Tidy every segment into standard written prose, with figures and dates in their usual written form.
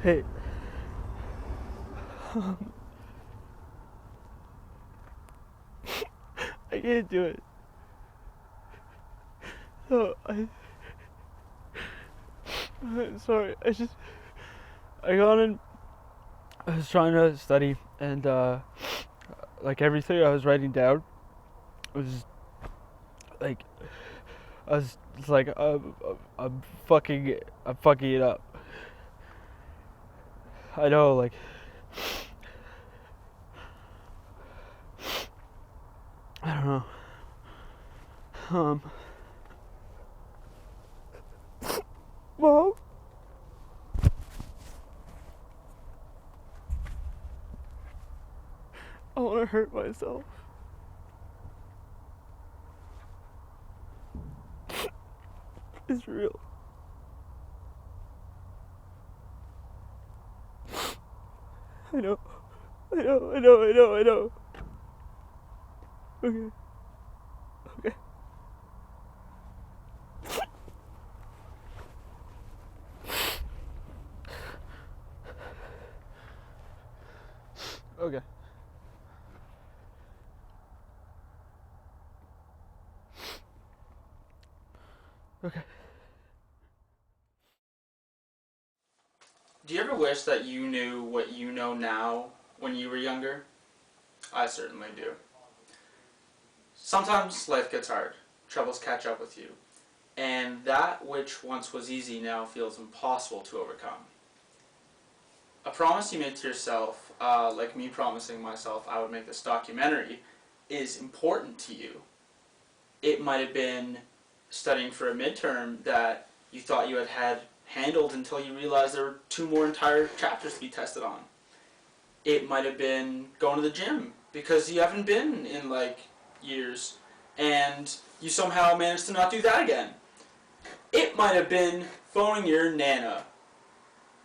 Hey, I can't do it. No, I'm sorry. I got in. I was trying to study, and like everything I was writing down was like I was just like I'm fucking it up. I know, like I don't know. Um, Mom, I want to hurt myself. It's real. I know. I know. Okay. Okay. Okay. Okay. Do you ever wish that you knew what you know now when you were younger? I certainly do. Sometimes life gets hard, troubles catch up with you, and that which once was easy now feels impossible to overcome. A promise you made to yourself, like me promising myself I would make this documentary, is important to you. It might have been studying for a midterm that you thought you had handled until you realized there were two more entire chapters to be tested on. It might have been going to the gym because you haven't been in like years and you somehow managed to not do that again. It might have been phoning your Nana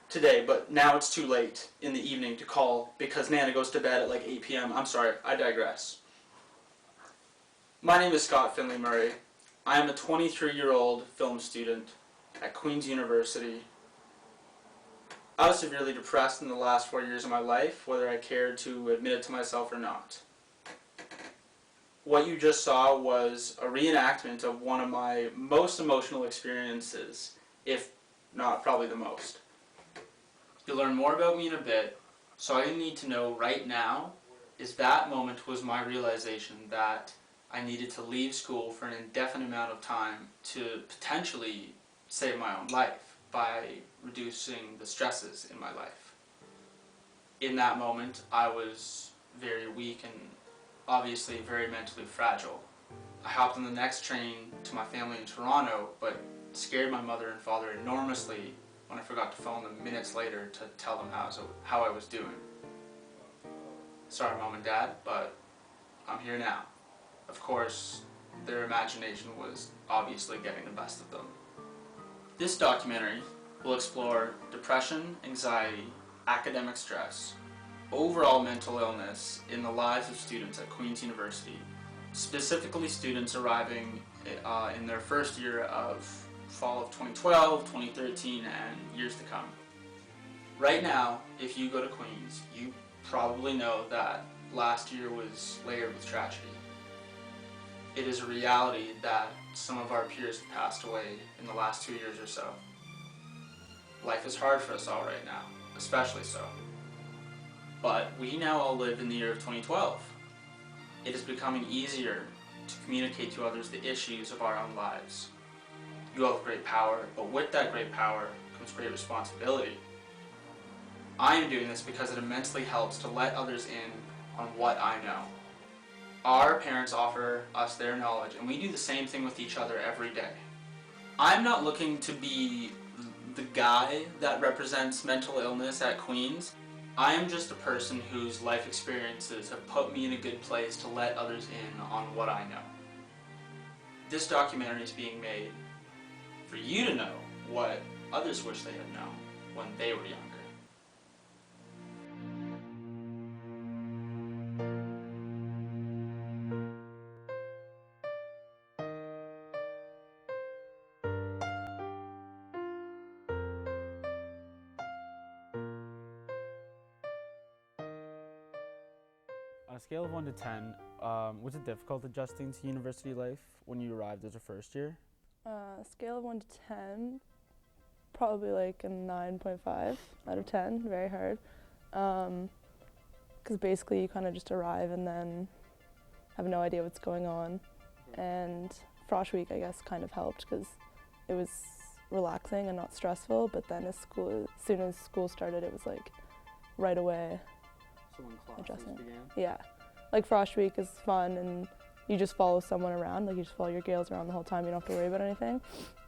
today, but now it's too late in the evening to call because Nana goes to bed at like 8 p.m. I'm sorry, I digress. My name is Scott Finley Murray. I am a 23-year-old film student at Queen's University. I was severely depressed in the last 4 years of my life, whether I cared to admit it to myself or not. What you just saw was a reenactment of one of my most emotional experiences, if not probably the most. You'll learn more about me in a bit, so all you need to know right now is that moment was my realization that I needed to leave school for an indefinite amount of time to potentially save my own life by reducing the stresses in my life. In that moment, I was very weak and obviously very mentally fragile. I hopped on the next train to my family in Toronto, but scared my mother and father enormously when I forgot to phone them minutes later to tell them how I was doing. Sorry, Mom and Dad, but I'm here now. Of course, their imagination was obviously getting the best of them. This documentary will explore depression, anxiety, academic stress, overall mental illness in the lives of students at Queen's University, specifically students arriving in their first year of fall of 2012, 2013, and years to come. Right now, if you go to Queen's, you probably know that last year was layered with tragedy. It is a reality that some of our peers have passed away in the last 2 years or so. Life is hard for us all right now, especially so. But we now all live in the year of 2012. It is becoming easier to communicate to others the issues of our own lives. You have great power, but with that great power comes great responsibility. I am doing this because it immensely helps to let others in on what I know. Our parents offer us their knowledge, and we do the same thing with each other every day. I'm not looking to be the guy that represents mental illness at Queen's. I am just a person whose life experiences have put me in a good place to let others in on what I know. This documentary is being made for you to know what others wish they had known when they were younger. a scale of 1 to 10, was it difficult adjusting to university life when you arrived as a first year? Scale of 1 to 10, probably like a 9.5 out of 10, very hard. Because basically you kind of just arrive and then have no idea what's going on. And Frosh Week, I guess, kind of helped because it was relaxing and not stressful, but then as soon as school started, it was like right away. So when classes adjusting. began? Yeah, like Frosh Week is fun and you just follow someone around, like you just follow your Gales around the whole time, you don't have to worry about anything.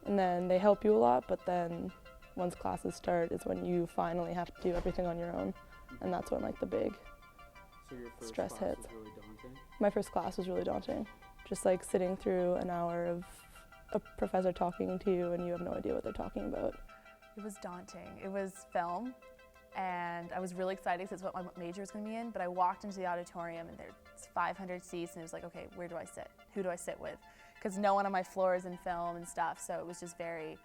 And then they help you a lot, but then once classes start is when you finally have to do everything on your own. And that's when like the big So your first stress class hits. was really daunting? My first class was really daunting. Just like sitting through an hour of a professor talking to you and you have no idea what they're talking about. It was daunting. It was film, and I was really excited because it's what my major was going to be in, but I walked into the auditorium and there's 500 seats and it was like, okay, where do I sit? Who do I sit with? Because no one on my floor is in film and stuff, so it was just very,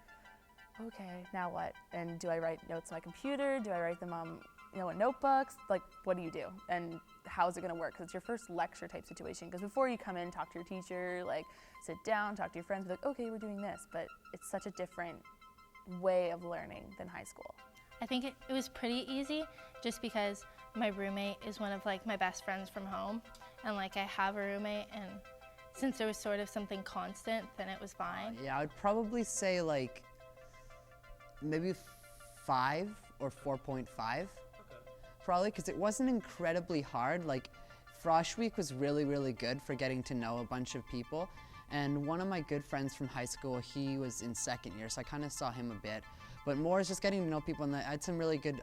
okay, now what? And do I write notes on my computer? Do I write them on in notebooks? Like, what do you do? And how is it going to work? Because it's your first lecture type situation. Because before you come in, talk to your teacher, like sit down, talk to your friends, be like, okay, we're doing this. But it's such a different way of learning than high school. I think it was pretty easy just because my roommate is one of like my best friends from home, and like I have a roommate, and since there was sort of something constant, then it was fine. Yeah, I would probably say like maybe 5 or 4.5. Probably, because it wasn't incredibly hard. Like, Frosh Week was really, really good for getting to know a bunch of people. And one of my good friends from high school, he was in second year, so I kind of saw him a bit. But more is just getting to know people, and I had some really good,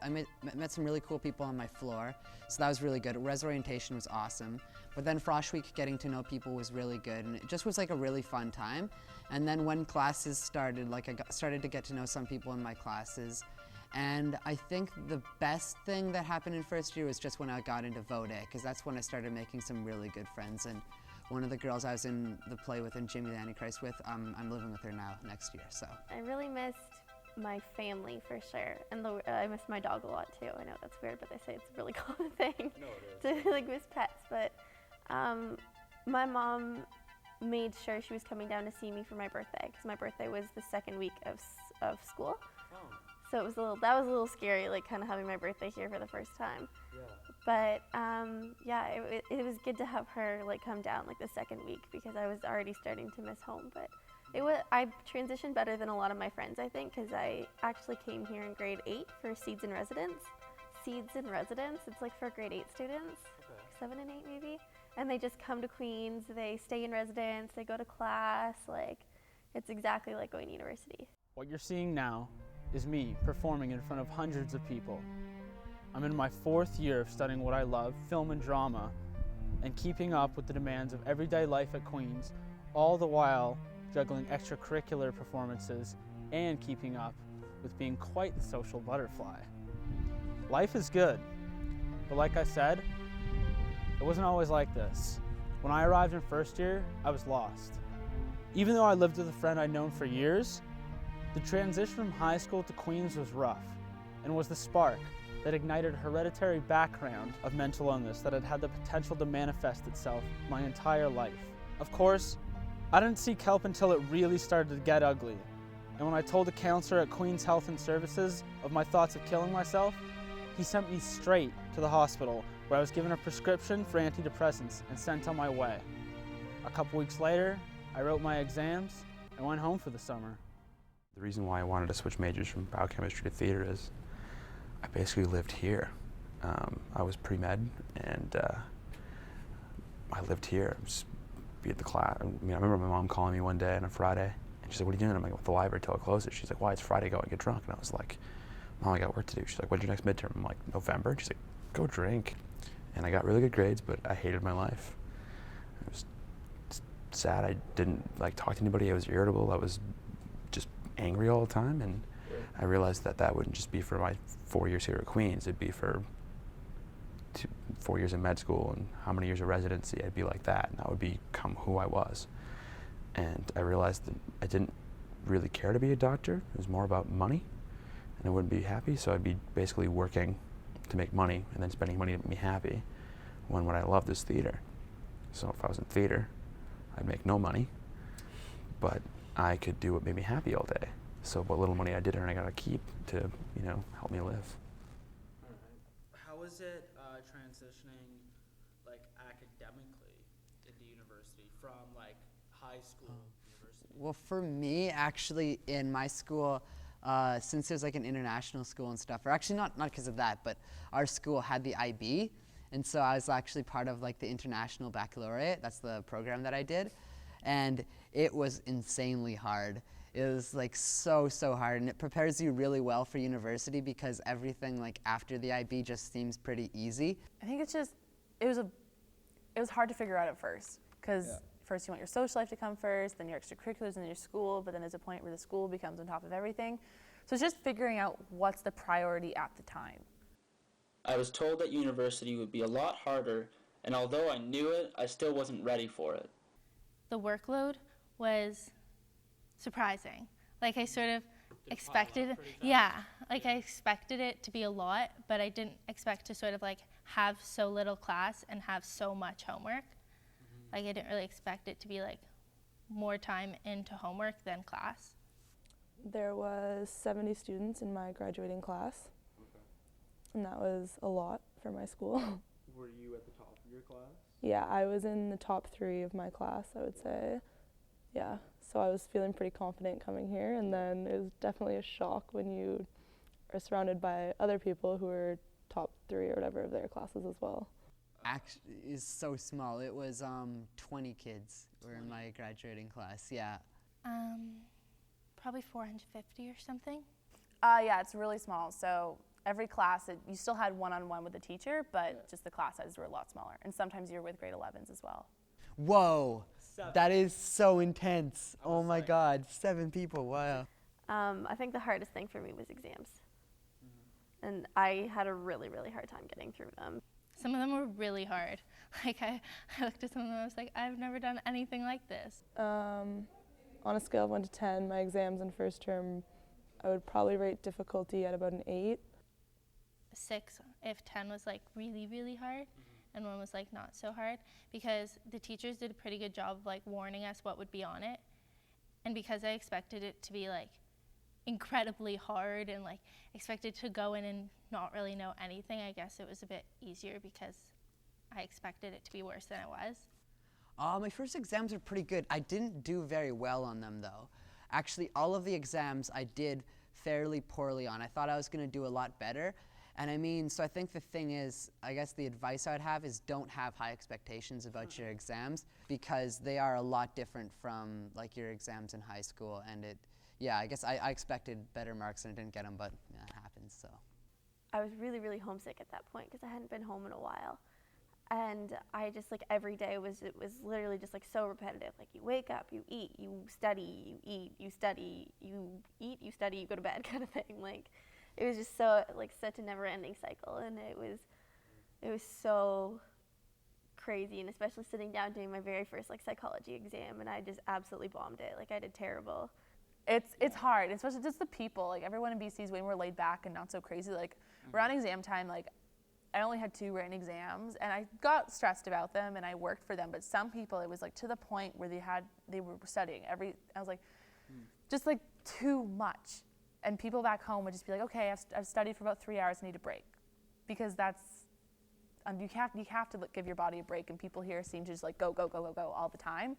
met some really cool people on my floor, so that was really good. Res orientation was awesome. But then Frosh Week, getting to know people was really good, and it just was like a really fun time. And then when classes started, like started to get to know some people in my classes. And I think the best thing that happened in first year was just when I got into Vode, because that's when I started making some really good friends. And one of the girls I was in the play with and Jimmy the Antichrist with, I'm living with her now next year, so. I really missed my family for sure, and I miss my dog a lot too. I know that's weird, but they say it's a really common thing to like miss pets. But my mom made sure she was coming down to see me for my birthday, because my birthday was the second week of school. Oh. So that was a little scary, like kind of having my birthday here for the first time. Yeah. But yeah, it was good to have her like come down like the second week, because I was already starting to miss home. But I transitioned better than a lot of my friends, I think, because I actually came here in grade 8 for Seeds in Residence. Seeds in Residence, it's like for grade 8 students, Okay. 7 and 8 maybe, and they just come to Queens, they stay in residence, they go to class, like it's exactly like going to university. What you're seeing now is me performing in front of hundreds of people. I'm in my 4th year of studying what I love, film and drama, and keeping up with the demands of everyday life at Queens, all the while juggling extracurricular performances and keeping up with being quite the social butterfly. Life is good, but like I said, it wasn't always like this. When I arrived in first year, I was lost. Even though I lived with a friend I'd known for years, the transition from high school to Queens was rough, and was the spark that ignited a hereditary background of mental illness that had had the potential to manifest itself my entire life. Of course, I didn't seek help until it really started to get ugly, and when I told a counselor at Queens Health and Services of my thoughts of killing myself, he sent me straight to the hospital, where I was given a prescription for antidepressants and sent on my way. A couple weeks later, I wrote my exams and went home for the summer. The reason why I wanted to switch majors from biochemistry to theater is I basically lived here. I was pre-med, and I lived here. Just be at the class. I mean, I remember my mom calling me one day on a Friday, and she's like, "What are you doing?" I'm like, "At the library till it closes." She's like, "Why? It's Friday. Go and get drunk." And I was like, "Mom, I got work to do." She's like, "When's your next midterm?" I'm like, "November." And she's like, "Go drink." And I got really good grades, but I hated my life. It was sad. I didn't like talk to anybody. I was irritable. I was just angry all the time, and I realized that that wouldn't just be for my 4 years here at Queens. It'd be for 4 years in med school, and how many years of residency. I'd be like that, and that would become who I was. And I realized that I didn't really care to be a doctor. It was more about money, and I wouldn't be happy, so I'd be basically working to make money and then spending money to make me happy. when what I loved is theater. So if I was in theater, I'd make no money, but I could do what made me happy all day. So what little money I did earn, I got to keep to, help me live. How was it transitioning, like, academically into university from, like, high school university? Well, for me, actually, in my school, since there's like an international school and stuff, or actually not because of that, but our school had the IB, and so I was actually part of like the International Baccalaureate. That's the program that I did, and it was insanely hard. It was like so hard, and it prepares you really well for university because everything like after the IB just seems pretty easy. I think it's just, it was hard to figure out at first, because first you want your social life to come first, then your extracurriculars, and then your school, but then there's a point where the school becomes on top of everything. So it's just figuring out what's the priority at the time. I was told that university would be a lot harder, and although I knew it, I still wasn't ready for it. The workload was surprising. Like I sort of expected, I expected it to be a lot, but I didn't expect to sort of like have so little class and have so much homework. Like I didn't really expect it to be like more time into homework than class. There was 70 students in my graduating class, and that was a lot for my school. Were you at the top of your class? Yeah, I was in the top 3 of my class, I would say. Yeah, so I was feeling pretty confident coming here, and then it was definitely a shock when you are surrounded by other people who are top 3 or whatever of their classes as well. Actually, is so small. It was 20 kids were in my graduating class. Yeah. Probably 450 or something. Yeah, it's really small. So every class, you still had one-on-one with the teacher, but just the class sizes were a lot smaller. And sometimes you're with grade 11s as well. Whoa, that is so intense. Oh my God, 7 people, wow. I think the hardest thing for me was exams. And I had a really hard time getting through them. Some of them were really hard. Like I looked at some of them and I was like, I've never done anything like this. On a scale of 1 to 10, my exams in first term, I would probably rate difficulty at about an 8. 6 if 10 was like really hard and 1 was like not so hard, because the teachers did a pretty good job of like warning us what would be on it. And because I expected it to be like incredibly hard and like expected to go in and not really know anything, I guess it was a bit easier because I expected it to be worse than it was. My first exams were pretty good. I didn't do very well on them though. Actually, all of the exams I did fairly poorly on. I thought I was going to do a lot better. And I mean, so I think the thing is, I guess the advice I would have is don't have high expectations about your exams, because they are a lot different from like your exams in high school. And I guess I expected better marks and I didn't get them, but it happens, so. I was really homesick at that point because I hadn't been home in a while. And I just like every day it was literally just like so repetitive. Like you wake up, you eat, you study, you eat, you study, you eat, you study, you go to bed kind of thing. Like it was just so like such a never-ending cycle, and it was so crazy. And especially sitting down doing my very first like psychology exam, and I just absolutely bombed it. Like I did terrible. It's hard, especially just the people. Like everyone in BC is way more laid back and not so crazy. Like around exam time, like I only had 2 written exams, and I got stressed about them, and I worked for them. But some people, it was like to the point where they were studying I was like, just like too much. And people back home would just be like, okay, I've studied for about 3 hours, I need a break, because you have to give your body a break. And people here seem to just like go all the time.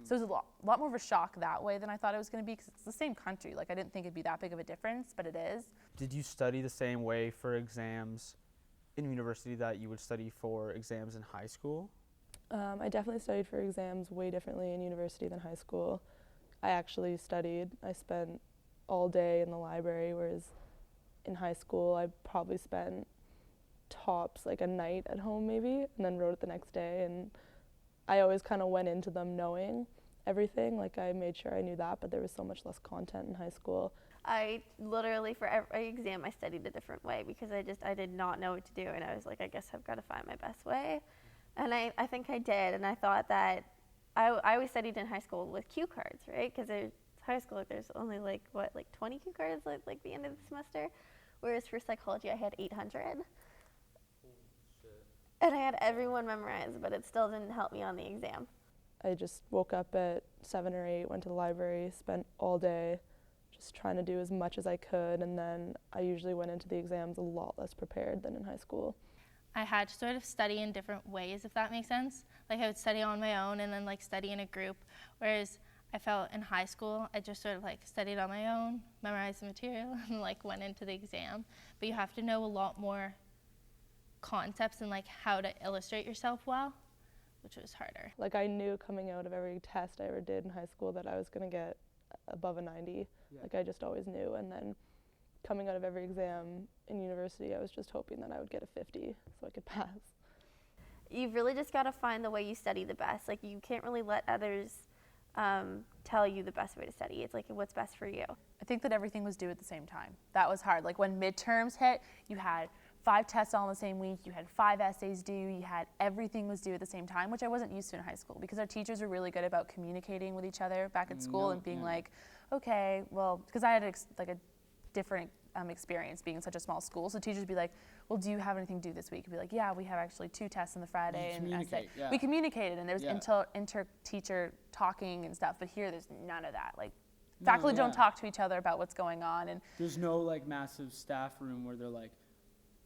So it was a lot more of a shock that way than I thought it was going to be, because it's the same country. Like I didn't think it'd be that big of a difference, but it is. Did you study the same way for exams in university that you would study for exams in high school? I definitely studied for exams way differently in university than high school. I actually studied. I spent all day in the library, whereas in high school I probably spent tops like a night at home maybe, and then wrote it the next day. And I always kind of went into them knowing everything. Like I made sure I knew that, but there was so much less content in high school. I literally, for every exam, I studied a different way because I did not know what to do, and I was like, I guess I've got to find my best way. And I think I did, and I thought that I always studied in high school with cue cards, right? Because high school, there's only like 20 cue cards at like the end of the semester, whereas for psychology I had 800. And I had everyone memorized, but it still didn't help me on the exam. I just woke up at 7 or 8, went to the library, spent all day just trying to do as much as I could, and then I usually went into the exams a lot less prepared than in high school. I had to sort of study in different ways, if that makes sense. Like I would study on my own and then like study in a group, whereas I felt in high school I just sort of like studied on my own, memorized the material, and like went into the exam. But you have to know a lot more concepts and like how to illustrate yourself well, which was harder. Like I knew coming out of every test I ever did in high school that I was going to get above a 90. Like I just always knew, and then coming out of every exam in university I was just hoping that I would get a 50 so I could pass. You've really just got to find the way you study the best. Like you can't really let others tell you the best way to study. It's like what's best for you. I think that everything was due at the same time. That was hard. Like when midterms hit, you had 5 tests all in the same week, you had 5 essays due, you had everything was due at the same time, which I wasn't used to in high school because our teachers were really good about communicating with each other back at school and being like, okay, well, because I had like a different experience being in such a small school, so teachers would be like, well, do you have anything due this week? I'd be like, yeah, we have actually 2 tests on the Friday and an essay. We communicated, and there was inter-teacher talking and stuff, but here there's none of that. Like, faculty don't talk to each other about what's going on. And there's no like massive staff room where they're like,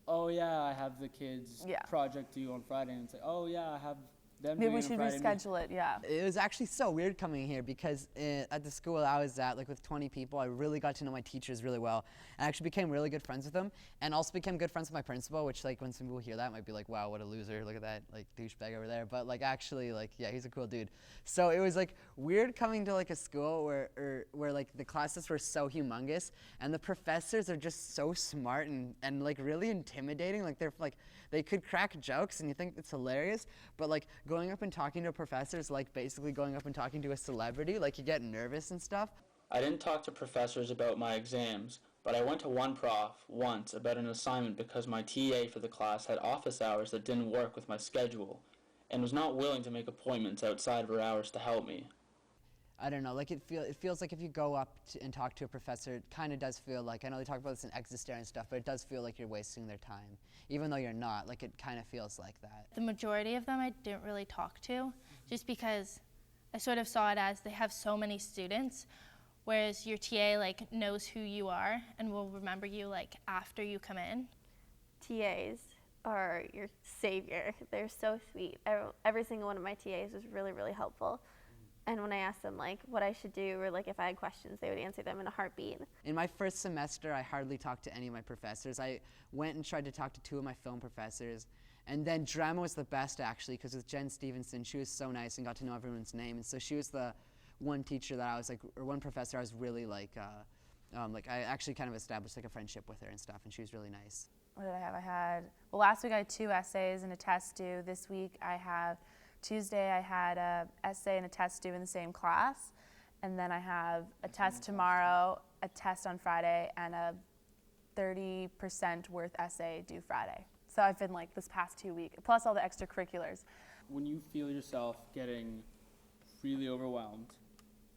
oh yeah, I have the kids' project due on Friday, and it's like, oh yeah, I have them maybe doing we should reschedule it, It was actually so weird coming here because at the school I was at, like with 20 people, I really got to know my teachers really well. And I actually became really good friends with them, and also became good friends with my principal, which like when some people hear that might be like, wow, what a loser, look at that like douchebag over there. But like actually like, yeah, he's a cool dude. So it was like weird coming to like a school where like the classes were so humongous and the professors are just so smart and like really intimidating. Like they're like, they could crack jokes and you think it's hilarious, but like going up and talking to a professor is like basically going up and talking to a celebrity. Like you get nervous and stuff. I didn't talk to professors about my exams, but I went to one prof once about an assignment because my TA for the class had office hours that didn't work with my schedule and was not willing to make appointments outside of her hours to help me. I don't know, like it feels like if you go up and talk to a professor, it kind of does feel like, I know they talk about this in Existare and stuff, but it does feel like you're wasting their time. Even though you're not, like it kind of feels like that. The majority of them I didn't really talk to, just because I sort of saw it as they have so many students, whereas your TA like knows who you are and will remember you like after you come in. TAs are your savior. They're so sweet. Every single one of my TAs was really, really helpful. And when I asked them like what I should do or like if I had questions, they would answer them in a heartbeat. In my first semester, I hardly talked to any of my professors. I went and tried to talk to 2 of my film professors. And then drama was the best actually, because with Jen Stevenson, she was so nice and got to know everyone's name. And so she was the one teacher that I was like, or one professor I was really like I actually kind of established like a friendship with her and stuff, and she was really nice. What did I have? Well, last week I had 2 essays and a test due. This week I have Tuesday I had a essay and a test due in the same class, and then I have a test tomorrow, a test on Friday, and a 30% worth essay due Friday. So I've been like this past 2 weeks, plus all the extracurriculars. When you feel yourself getting really overwhelmed,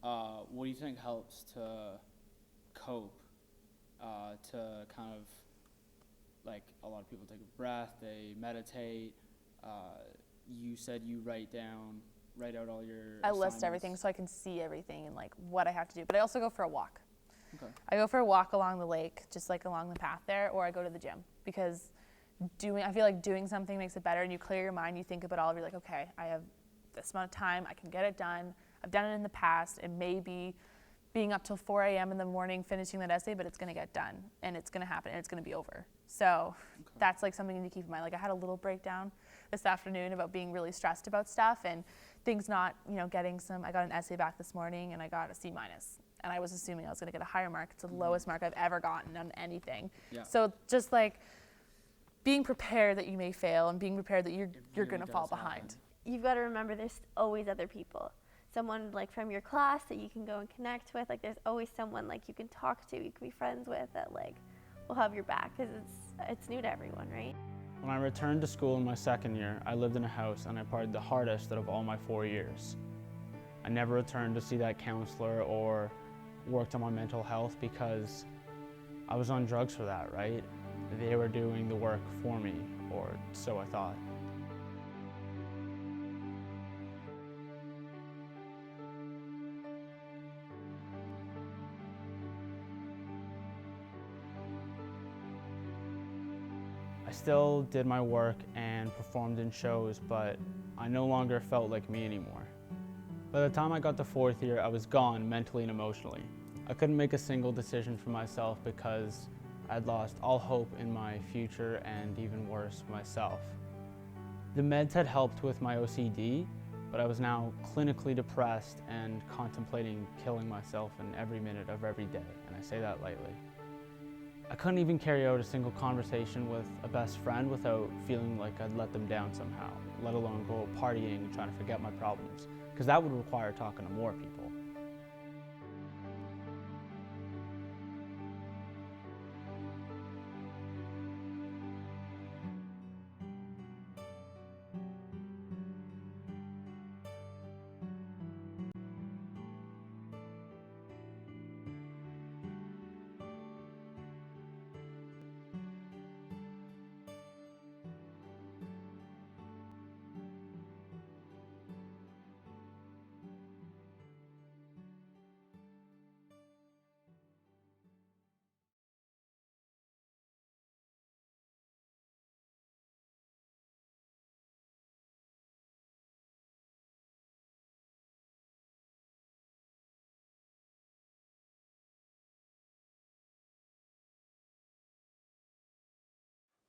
what do you think helps to cope, to kind of, like a lot of people take a breath, they meditate, you said you write out all your I list everything so I can see everything and like what I have to do. But I also go for a walk. Okay. I go for a walk along the lake, just like along the path there, or I go to the gym because I feel like doing something makes it better, and you clear your mind, you think about all of it, you're like, okay, I have this amount of time, I can get it done. I've done it in the past. It may be being up till 4 a.m. in the morning finishing that essay, but it's gonna get done and it's gonna happen and it's gonna be over. So that's like something to keep in mind. Like I had a little breakdown this afternoon about being really stressed about stuff and things not, I got an essay back this morning and I got a C-. And I was assuming I was gonna get a higher mark. It's the lowest mark I've ever gotten on anything. Yeah. So just like being prepared that you may fail and being prepared that you're gonna fall behind. You've got to remember there's always other people. Someone like from your class that you can go and connect with. Like there's always someone like you can talk to, you can be friends with that like will have your back because it's new to everyone, right? When I returned to school in my second year, I lived in a house and I partied the hardest out of all my 4 years. I never returned to see that counselor or worked on my mental health because I was on drugs for that, right? They were doing the work for me, or so I thought. I still did my work and performed in shows, but I no longer felt like me anymore. By the time I got to 4th year, I was gone mentally and emotionally. I couldn't make a single decision for myself because I'd lost all hope in my future and, even worse, myself. The meds had helped with my OCD, but I was now clinically depressed and contemplating killing myself in every minute of every day, and I say that lightly. I couldn't even carry out a single conversation with a best friend without feeling like I'd let them down somehow, let alone go partying and trying to forget my problems, because that would require talking to more people.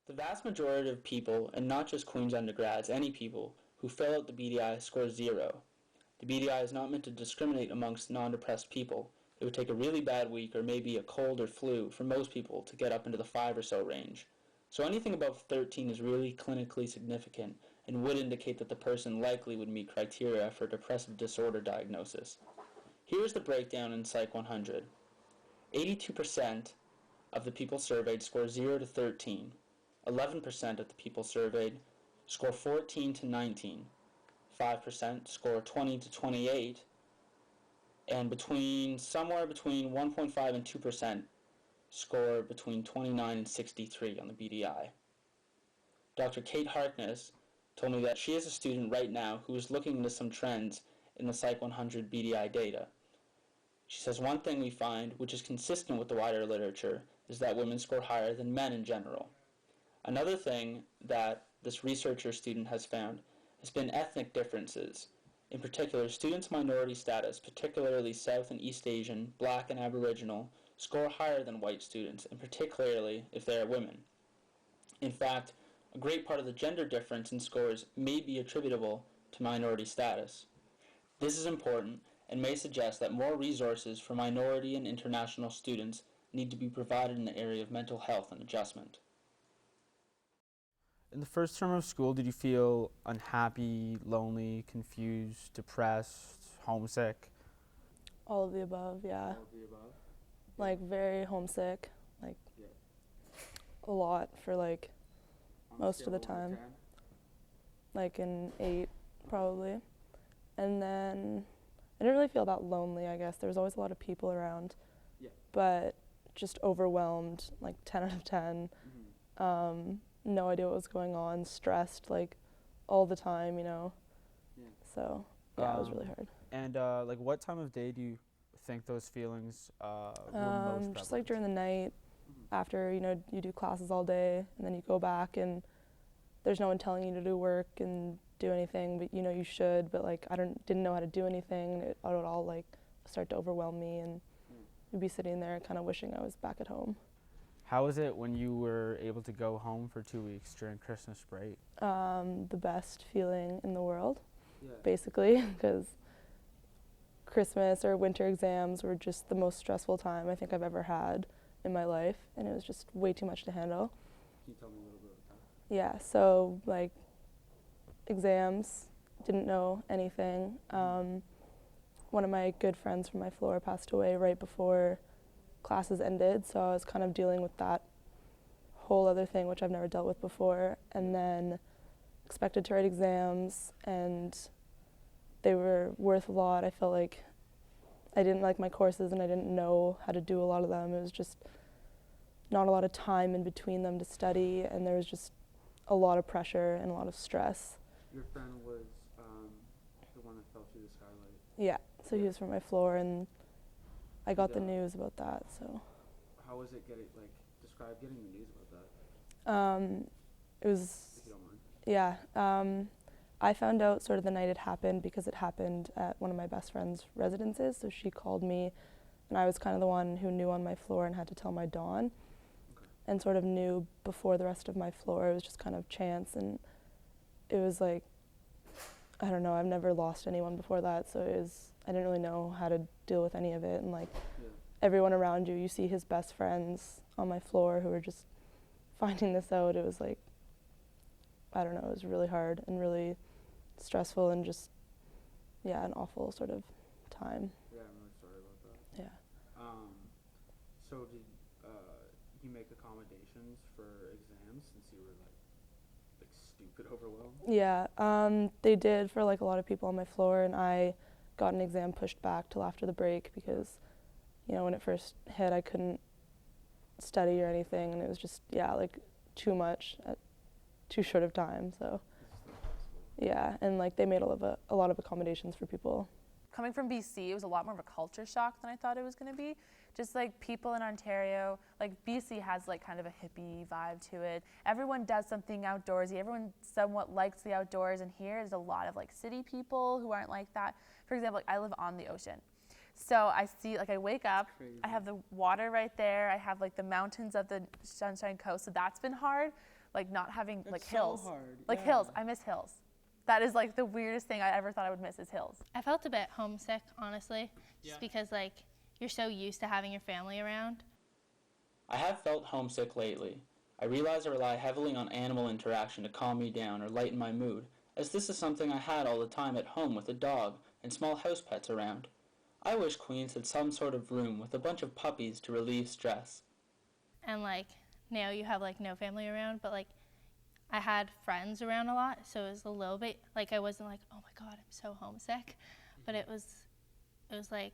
The vast majority of people, and not just Queen's undergrads, any people, who fill out the BDI score 0. The BDI is not meant to discriminate amongst non-depressed people. It would take a really bad week or maybe a cold or flu for most people to get up into the 5 or so range. So anything above 13 is really clinically significant and would indicate that the person likely would meet criteria for a depressive disorder diagnosis. Here's the breakdown in Psych 100. 82% of the people surveyed score 0 to 13. 11% of the people surveyed score 14 to 19. 5% score 20 to 28. And somewhere between 1.5 and 2% score between 29 and 63 on the BDI. Dr. Kate Harkness told me that she is a student right now who is looking into some trends in the Psych 100 BDI data. She says one thing we find, which is consistent with the wider literature, is that women score higher than men in general. Another thing that this researcher student has found has been ethnic differences. In particular, students' minority status, particularly South and East Asian, Black, and Aboriginal, score higher than white students, and particularly if they are women. In fact, a great part of the gender difference in scores may be attributable to minority status. This is important and may suggest that more resources for minority and international students need to be provided in the area of mental health and adjustment. In the first term of school, did you feel unhappy, lonely, confused, depressed, homesick? All of the above, yeah. All of the above? Like very homesick, like a lot for like most of the time. Like an 8 probably. And then I didn't really feel that lonely, I guess. There was always a lot of people around. Yeah. But just overwhelmed, like 10 out of 10. Mm-hmm. No idea what was going on, stressed like all the time, you know. Yeah. So yeah, it was really hard. And like what time of day do you think those feelings were most prevalent? Just like during the night, after, you know, you do classes all day and then you go back and there's no one telling you to do work and do anything, but you know you should, but like I didn't know how to do anything. It would all like start to overwhelm me and you'd be sitting there kind of wishing I was back at home. How was it when you were able to go home for 2 weeks during Christmas break? The best feeling in the world, Yeah. basically, because Christmas or winter exams were just the most stressful time I think I've ever had in my life, and it was just way too much to handle. Can you tell me a little bit about that? Yeah, so like exams, didn't know anything. One of my good friends from my floor passed away right before classes ended, so I was kind of dealing with that whole other thing which I've never dealt with before, and then expected to write exams and they were worth a lot. I felt like I didn't like my courses and I didn't know how to do a lot of them. It was just not a lot of time in between them to study, and there was just a lot of pressure and a lot of stress. Your friend was the one that fell through the skylight. Yeah, so he was from my floor and I got the news about that, so. How was it describe getting the news about that? It was, yeah. I found out sort of the night it happened because it happened at one of my best friend's residences. So she called me, and I was kind of the one who knew on my floor and had to tell my dawn, and sort of knew before the rest of my floor. It was just kind of chance, and it was like, I don't know, I've never lost anyone before that, so I didn't really know how to deal with any of it, and like everyone around you see his best friends on my floor who are just finding this out. It was like, I don't know, it was really hard and really stressful and just, yeah, an awful sort of time. Yeah, I'm really sorry about that. Yeah. So did you make accommodations for exams since you were like stupid overwhelmed? Yeah, they did for like a lot of people on my floor, and I got an exam pushed back till after the break because, you know, when it first hit, I couldn't study or anything, and it was just, yeah, like too much at too short of time. So, yeah, and like they made a lot of accommodations for people. Coming from BC, it was a lot more of a culture shock than I thought it was going to be. Just like people in Ontario, like BC has like kind of a hippie vibe to it. Everyone does something outdoorsy. Everyone somewhat likes the outdoors, and here there's a lot of like city people who aren't like that. For example, like I live on the ocean. So I see, like I wake up, I have the water right there. I have like the mountains of the Sunshine Coast. So that's been hard, like not having like hills. So hard. Like hills, I miss hills. That is like the weirdest thing I ever thought I would miss is hills. I felt a bit homesick, honestly, just because like you're so used to having your family around. I have felt homesick lately. I realize I rely heavily on animal interaction to calm me down or lighten my mood, as this is something I had all the time at home with a dog and small house pets around. I wish Queens had some sort of room with a bunch of puppies to relieve stress. And like now you have like no family around, but like I had friends around a lot, so it was a little bit like I wasn't like, oh my God, I'm so homesick, but it was like,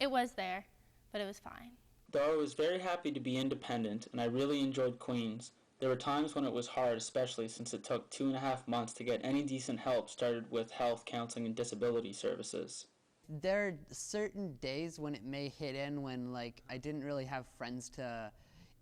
it was there, but it was fine. Though I was very happy to be independent and I really enjoyed Queens, there were times when it was hard, especially since it took 2.5 months to get any decent help started with health, counseling, and disability services. There are certain days when it may hit in when like I didn't really have friends to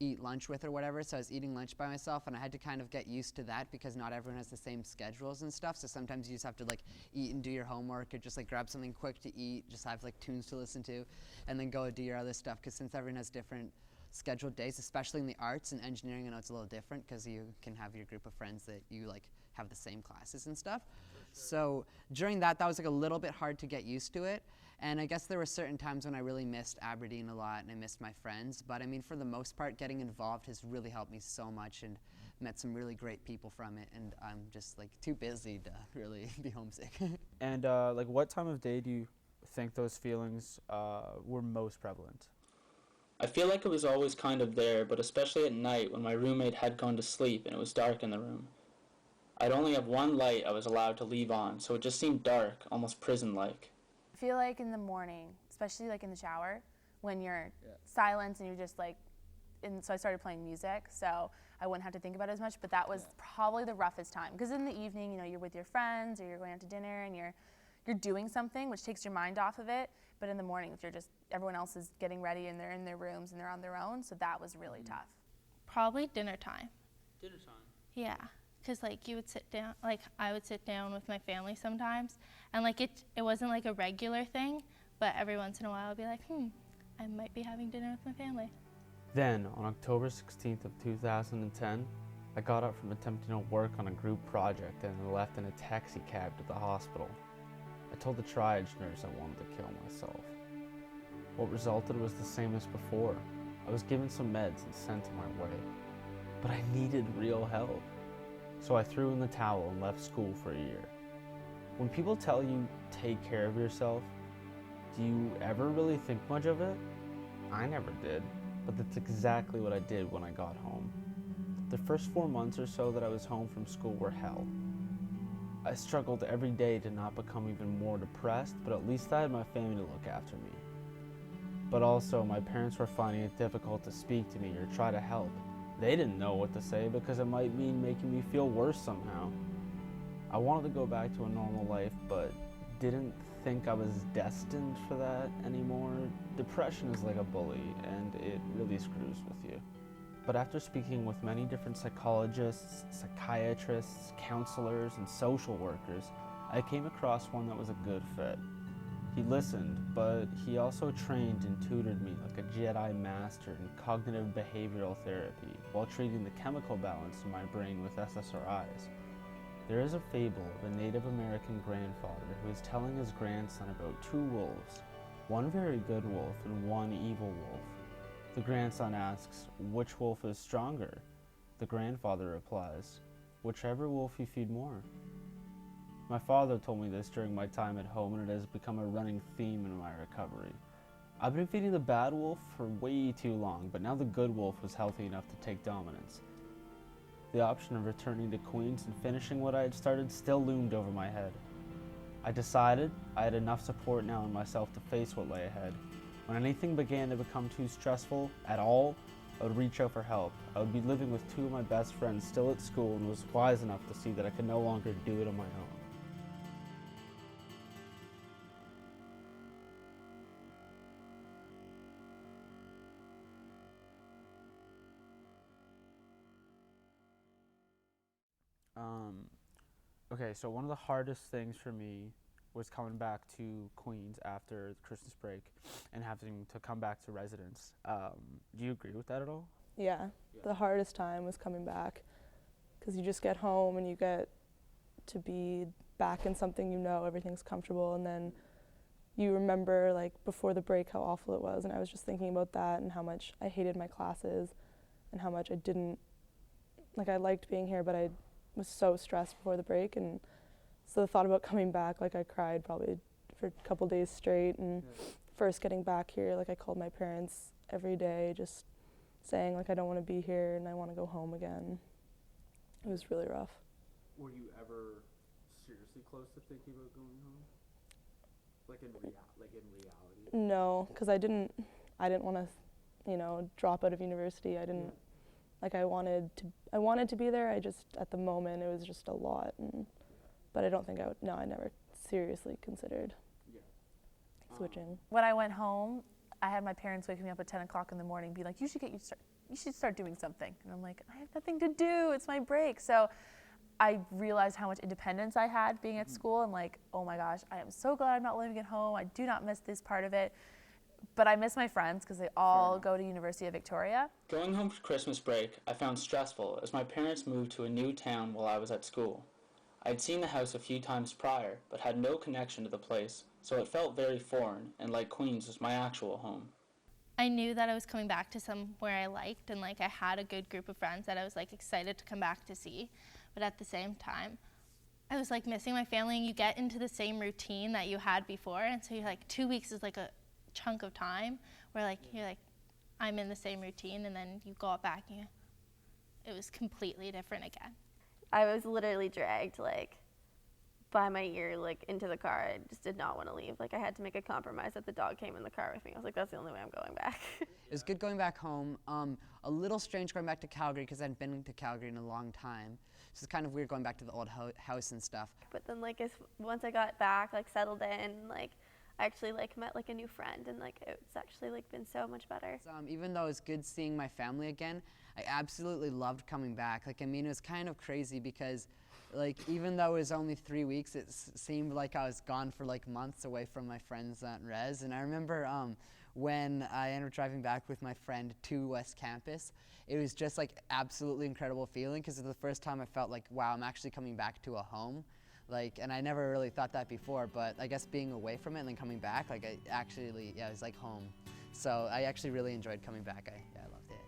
eat lunch with or whatever, so I was eating lunch by myself, and I had to kind of get used to that because not everyone has the same schedules and stuff, so sometimes you just have to like eat and do your homework or just like grab something quick to eat, just have like tunes to listen to, and then go do your other stuff, because since everyone has different scheduled days, especially in the arts and engineering, I know it's a little different because you can have your group of friends that you like have the same classes and stuff. So during that was like a little bit hard to get used to it. And I guess there were certain times when I really missed Aberdeen a lot and I missed my friends. But I mean, for the most part, getting involved has really helped me so much and met some really great people from it. And I'm just like too busy to really be homesick. And like what time of day do you think those feelings were most prevalent? I feel like it was always kind of there, but especially at night when my roommate had gone to sleep and it was dark in the room. I'd only have one light I was allowed to leave on, so it just seemed dark, almost prison-like. I feel like in the morning, especially like in the shower, when you're silent and you're just like, so I started playing music, so I wouldn't have to think about it as much, but that was probably the roughest time. Because in the evening, you know, you're with your friends or you're going out to dinner and you're doing something which takes your mind off of it, but in the mornings you're just, everyone else is getting ready and they're in their rooms and they're on their own, so that was really tough. Probably dinner time. Dinner time. Yeah, because like you would sit down, like I would sit down with my family sometimes, and like it wasn't like a regular thing, but every once in a while I'd be like, I might be having dinner with my family. Then, on October 16th of 2010, I got up from attempting to work on a group project and left in a taxi cab to the hospital. I told the triage nurse I wanted to kill myself. What resulted was the same as before. I was given some meds and sent on my way. But I needed real help. So I threw in the towel and left school for a year. When people tell you, take care of yourself, do you ever really think much of it? I never did, but that's exactly what I did when I got home. The first 4 months or so that I was home from school were hell. I struggled every day to not become even more depressed, but at least I had my family to look after me. But also, my parents were finding it difficult to speak to me or try to help. They didn't know what to say because it might mean making me feel worse somehow. I wanted to go back to a normal life, but didn't think I was destined for that anymore. Depression is like a bully, and it really screws with you. But after speaking with many different psychologists, psychiatrists, counselors, and social workers, I came across one that was a good fit. He listened, but he also trained and tutored me like a Jedi master in cognitive behavioral therapy while treating the chemical balance in my brain with SSRIs. There is a fable of a Native American grandfather who is telling his grandson about two wolves, one very good wolf and one evil wolf. The grandson asks, which wolf is stronger? The grandfather replies, whichever wolf you feed more. My father told me this during my time at home, and it has become a running theme in my recovery. I've been feeding the bad wolf for way too long, but now the good wolf was healthy enough to take dominance. The option of returning to Queens and finishing what I had started still loomed over my head. I decided I had enough support now in myself to face what lay ahead. When anything began to become too stressful at all, I would reach out for help. I would be living with two of my best friends still at school and was wise enough to see that I could no longer do it on my own. Okay, so one of the hardest things for me was coming back to Queens after the Christmas break and having to come back to residence. Do you agree with that at all? Yeah, the hardest time was coming back because you just get home and you get to be back in something you know, everything's comfortable, and then you remember like before the break how awful it was, and I was just thinking about that and how much I hated my classes and how much I didn't, like I liked being here but I was so stressed before the break, and so the thought about coming back, like I cried probably for a couple days straight, and first getting back here, like I called my parents every day just saying like I don't want to be here and I want to go home again. It was really rough. Were you ever seriously close to thinking about going home? Like in reality? No, because I didn't want to, drop out of university. I didn't. Like I wanted to be there. I just, at the moment, it was just a lot. But I don't think I never seriously considered switching. When I went home, I had my parents waking me up at 10 o'clock in the morning, be like, you should start doing something. And I'm like, I have nothing to do. It's my break. So I realized how much independence I had being at school, and like, oh my gosh, I am so glad I'm not living at home. I do not miss this part of it. But I miss my friends because they all go to University of Victoria. Going home for Christmas break, I found stressful as my parents moved to a new town while I was at school. I had seen the house a few times prior, but had no connection to the place, so it felt very foreign, and like Queens was my actual home. I knew that I was coming back to somewhere I liked, and like I had a good group of friends that I was like excited to come back to see. But at the same time, I was like missing my family, and you get into the same routine that you had before, and so you're like 2 weeks is like a chunk of time where like you're like, I'm in the same routine, and then you go back and it was completely different again. I was literally dragged like by my ear like into the car. I just did not want to leave. Like I had to make a compromise that the dog came in the car with me. I was like, that's the only way I'm going back. It was good going back home. A little strange going back to Calgary because I hadn't been to Calgary in a long time. So it's kind of weird going back to the old house and stuff. But then like once I got back, like settled in, like I actually like met like a new friend, and like it's actually like been so much better. Even though it's good seeing my family again, I absolutely loved coming back. Like I mean, it was kind of crazy because like even though it was only 3 weeks, it seemed like I was gone for like months away from my friends at Res. And I remember when I ended up driving back with my friend to West Campus, it was just like absolutely incredible feeling because it was the first time I felt like, wow, I'm actually coming back to a home. Like, and I never really thought that before, but I guess being away from it and then coming back, like it was like home. So I actually really enjoyed coming back. I loved it.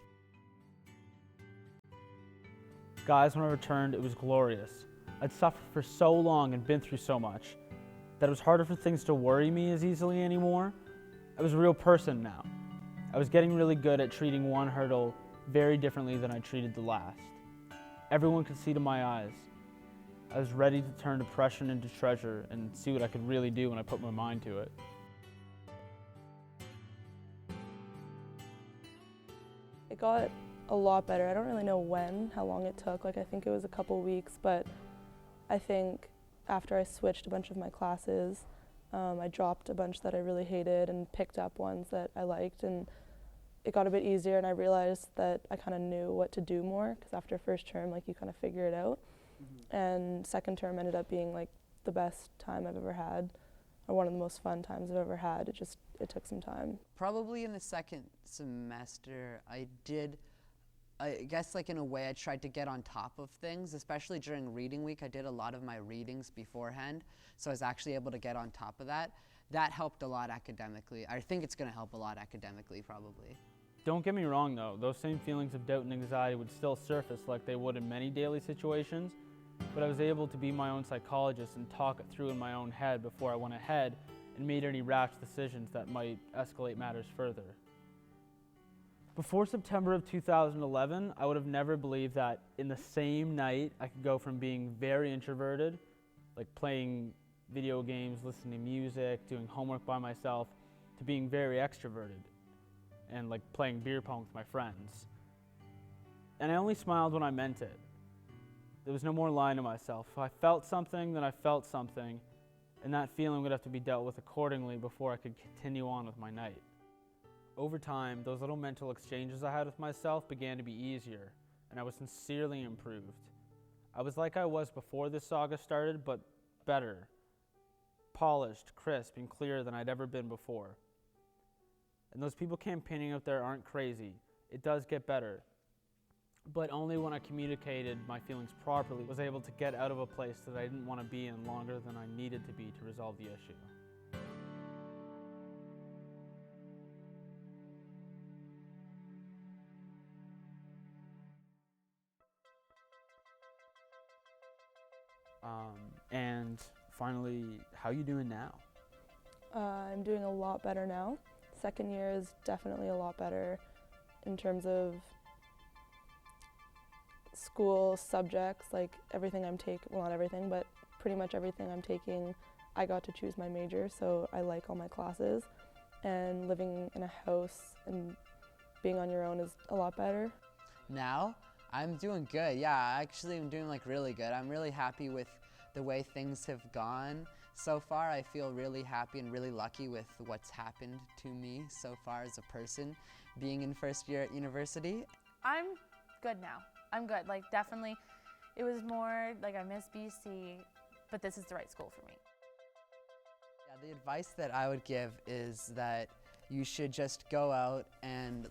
Guys, when I returned, it was glorious. I'd suffered for so long and been through so much that it was harder for things to worry me as easily anymore. I was a real person now. I was getting really good at treating one hurdle very differently than I treated the last. Everyone could see to my eyes. I was ready to turn depression into treasure and see what I could really do when I put my mind to it. It got a lot better. I don't really know how long it took. Like I think it was a couple weeks, but I think after I switched a bunch of my classes, I dropped a bunch that I really hated and picked up ones that I liked, and it got a bit easier, and I realized that I kind of knew what to do more, because after first term, like, you kind of figure it out. And second term ended up being like the best time I've ever had, or one of the most fun times I've ever had. It took some time. Probably in the second semester, I guess like in a way I tried to get on top of things, especially during reading week. I did a lot of my readings beforehand, so I was actually able to get on top of that. That helped a lot academically. I think it's going to help a lot academically, probably. Don't get me wrong though, those same feelings of doubt and anxiety would still surface like they would in many daily situations, but I was able to be my own psychologist and talk it through in my own head before I went ahead and made any rash decisions that might escalate matters further. Before September of 2011, I would have never believed that in the same night I could go from being very introverted, like playing video games, listening to music, doing homework by myself, to being very extroverted and like playing beer pong with my friends. And I only smiled when I meant it. There was no more lying to myself. If I felt something, then I felt something, and that feeling would have to be dealt with accordingly before I could continue on with my night. Over time, those little mental exchanges I had with myself began to be easier, and I was sincerely improved. I was like I was before this saga started, but better, polished, crisp, and clearer than I'd ever been before. And those people campaigning out there aren't crazy. It does get better. But only when I communicated my feelings properly was I able to get out of a place that I didn't want to be in longer than I needed to be to resolve the issue. And finally, how you doing now? I'm doing a lot better now. Second year is definitely a lot better in terms of school subjects, like everything I'm taking, well, not everything, but pretty much everything I'm taking, I got to choose my major, so I like all my classes. And living in a house and being on your own is a lot better. Now, I'm doing good. Yeah, actually I'm doing like really good. I'm really happy with the way things have gone so far. I feel really happy and really lucky with what's happened to me so far as a person being in first year at university. I'm good now. I'm good. Like, definitely, it was more like I miss BC, but this is the right school for me. Yeah, the advice that I would give is that you should just go out and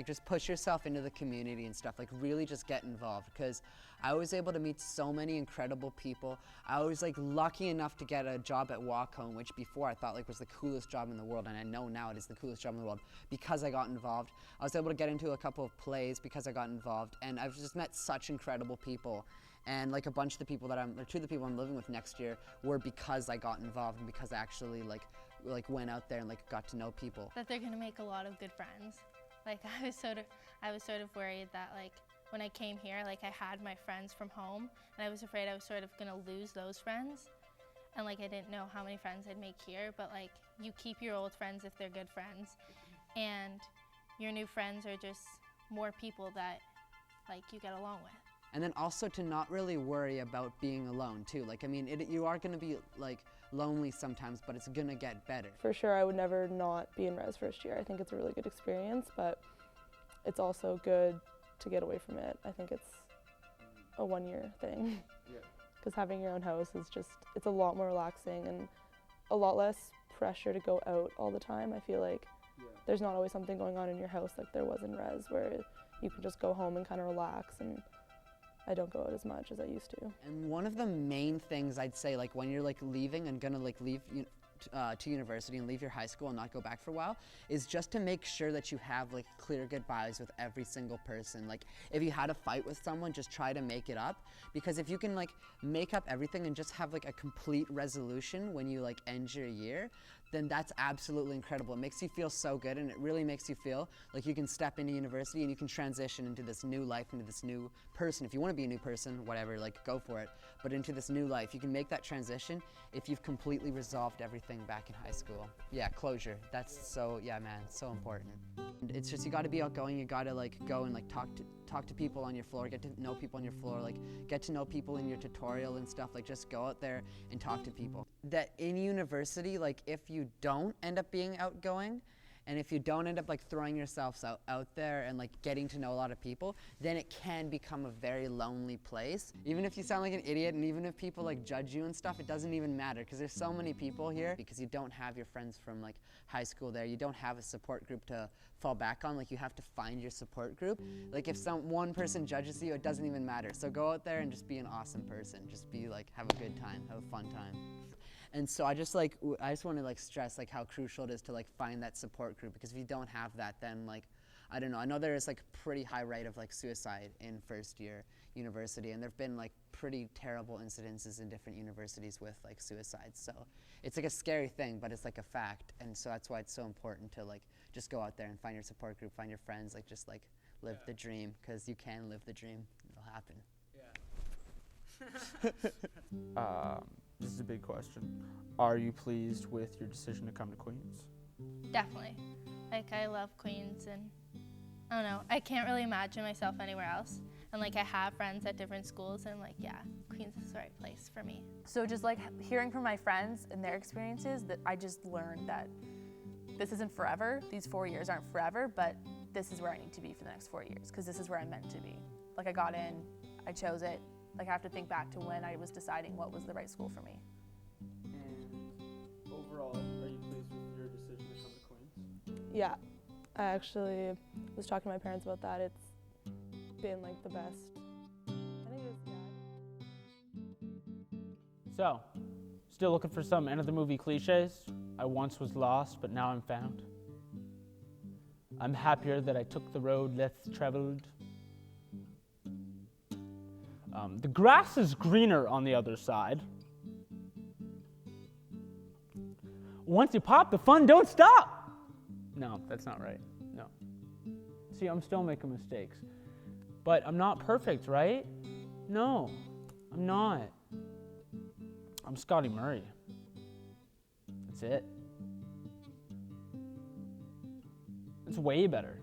just push yourself into the community and stuff, like really just get involved, because I was able to meet so many incredible people. I was like lucky enough to get a job at Wacom, which before I thought like was the coolest job in the world, and I know now it is the coolest job in the world because I got involved. I was able to get into a couple of plays because I got involved, and I've just met such incredible people. And like a bunch of the people two of the people I'm living with next year were because I got involved and because I actually like went out there and like got to know people. That they're gonna make a lot of good friends. Like I was sort of worried that like when I came here, like I had my friends from home, and I was afraid I was sort of gonna lose those friends. And like I didn't know how many friends I'd make here, but like you keep your old friends if they're good friends, and your new friends are just more people that like you get along with. And then also to not really worry about being alone too. Like, I mean, you are gonna be like lonely sometimes, but it's gonna get better. For sure, I would never not be in res first year. I think it's a really good experience, but it's also good to get away from it. I think it's a one-year thing. Yeah. Because having your own house is just, it's a lot more relaxing and a lot less pressure to go out all the time. I feel like there's not always something going on in your house like there was in res, where you can just go home and kind of relax, and I don't go out as much as I used to. And one of the main things I'd say, like when you're like leaving and gonna like leave to university and leave your high school and not go back for a while, is just to make sure that you have like clear goodbyes with every single person. Like if you had a fight with someone, just try to make it up, because if you can like make up everything and just have like a complete resolution when you like end your year, then that's absolutely incredible. It makes you feel so good, and it really makes you feel like you can step into university and you can transition into this new life, into this new person. If you want to be a new person, whatever, like go for it. But into this new life, you can make that transition if you've completely resolved everything back in high school. Yeah, closure. That's so, yeah, man, so important. And it's just, you got to be outgoing. You got to like go and like talk to people on your floor, get to know people on your floor, like get to know people in your tutorial and stuff. Like just go out there and talk to people. That in university, like if you don't end up being outgoing And if you don't end up like throwing yourselves out there and like getting to know a lot of people, then it can become a very lonely place. Even if you sound like an idiot and even if people like judge you and stuff, it doesn't even matter because there's so many people here because you don't have your friends from like high school there. You don't have a support group to fall back on. Like you have to find your support group. Like if one person judges you, it doesn't even matter. So go out there and just be an awesome person. Just be like, have a good time, have a fun time. And so I just want to like stress like how crucial it is to like find that support group, because if you don't have that, then like, I don't know, I know there is like pretty high rate of like suicide in first year university, and there've been like pretty terrible incidences in different universities with like suicides. So it's like a scary thing, but it's like a fact. And so that's why it's so important to like just go out there and find your support group, find your friends, like just like live the dream, because you can live the dream. It'll happen. This is a big question. Are you pleased with your decision to come to Queens? Definitely. Like, I love Queens, and I don't know, I can't really imagine myself anywhere else. And like, I have friends at different schools, and like, yeah, Queens is the right place for me. So just like hearing from my friends and their experiences, that I just learned that this isn't forever. These 4 years aren't forever, but this is where I need to be for the next 4 years, because this is where I'm meant to be. Like, I got in, I chose it. Like, I have to think back to when I was deciding what was the right school for me. And overall, are you pleased with your decision to come to Queens? Yeah, I actually was talking to my parents about that. It's been like the best. I think it's, So, still looking for some end of the movie cliches? I once was lost, but now I'm found. I'm happier that I took the road less traveled. The grass is greener on the other side. Once you pop, the fun don't stop. No, that's not right. No. See, I'm still making mistakes. But I'm not perfect, right? No, I'm not. I'm Scotty Murray. That's it. It's way better.